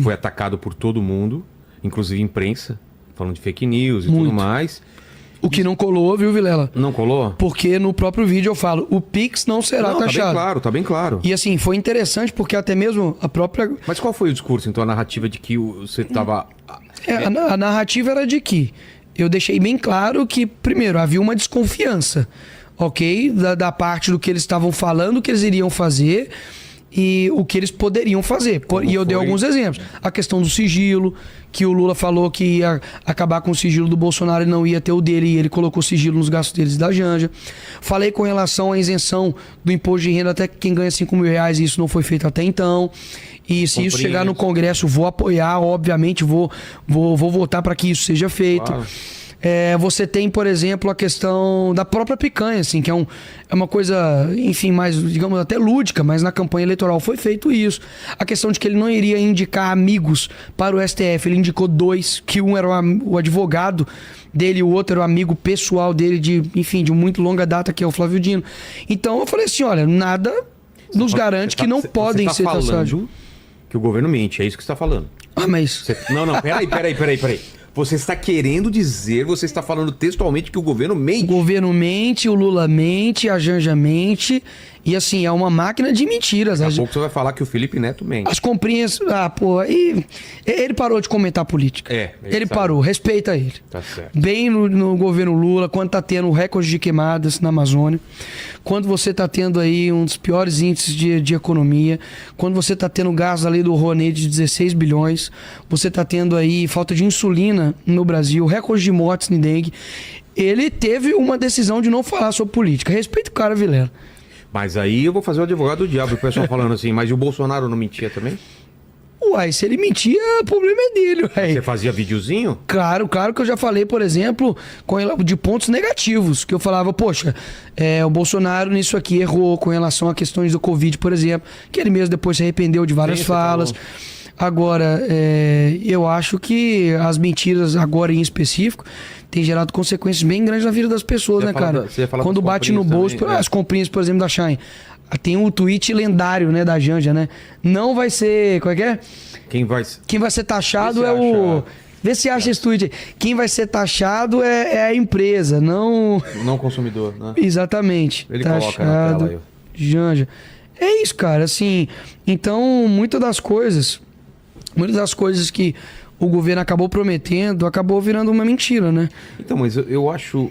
foi atacado por todo mundo, inclusive imprensa, falando de fake news e Muito. tudo mais. O que não colou, viu, Vilela? Não colou? Porque no próprio vídeo eu falo, o Pix não será Não, taxado. tá bem claro. E assim, foi interessante porque até mesmo a própria... Mas qual foi o discurso, então, a narrativa de que você tava... A narrativa era de que eu deixei bem claro que, primeiro, havia uma desconfiança, ok? Da parte do que eles estavam falando, o que eles iriam fazer e o que eles poderiam fazer. E eu dei alguns exemplos. A questão do sigilo, que o Lula falou que ia acabar com o sigilo do Bolsonaro e não ia ter o dele, e ele colocou o sigilo nos gastos deles e da Janja. Falei com relação à isenção do imposto de renda até quem ganha 5 mil reais, e isso não foi feito até então. E se isso chegar no Congresso, vou apoiar, obviamente, vou votar para que isso seja feito. Claro. Você tem, por exemplo, a questão da própria picanha, assim, que é uma coisa, enfim, mais, digamos, até lúdica, mas na campanha eleitoral foi feito isso. A questão de que ele não iria indicar amigos para o STF, ele indicou 2, que um era o advogado dele e o outro era o amigo pessoal dele, de muito longa data, que é o Flávio Dino. Então eu falei assim, olha, nada nos garante que não podem ser taxados. Que o governo mente, é isso que você está falando. Ah, mas... Não, peraí. Você está querendo dizer, você está falando textualmente que o governo mente. O governo mente, o Lula mente, a Janja mente. E assim, é uma máquina de mentiras. Daqui a pouco você vai falar que o Felipe Neto mente. As comprinhas... E ele parou de comentar política. Ele parou, respeita ele. Tá certo. Bem no governo Lula, quando tá tendo recorde de queimadas na Amazônia, quando você tá tendo aí um dos piores índices de economia, quando você tá tendo gás da lei do Rouanet de 16 bilhões, você tá tendo aí falta de insulina no Brasil, recorde de mortes em dengue. Ele teve uma decisão de não falar sobre política. Respeita o cara, Vilela. Mas aí eu vou fazer o advogado do diabo, o pessoal falando assim, mas e o Bolsonaro não mentia também? Uai, se ele mentia, o problema é dele, uai. Você fazia videozinho? Claro que eu já falei, por exemplo, de pontos negativos, que eu falava, poxa, o Bolsonaro nisso aqui errou com relação a questões do Covid, por exemplo, que ele mesmo depois se arrependeu de várias falas. Agora, eu acho que as mentiras agora em específico têm gerado consequências bem grandes na vida das pessoas, né, cara? Quando bate no bolso, também, as comprinhas, por exemplo, da Shine. Tem um tweet lendário, né, da Janja, né? Não vai ser... Qual é que é? Quem vai ser taxado é o... Vê se acha esse tweet aí. Quem vai ser taxado é a empresa, não... Não o consumidor, né? Exatamente. Ele coloca na tela aí. Janja. É isso, cara, assim... Então, muitas das coisas que o governo acabou prometendo, acabou virando uma mentira, né? Então, mas eu acho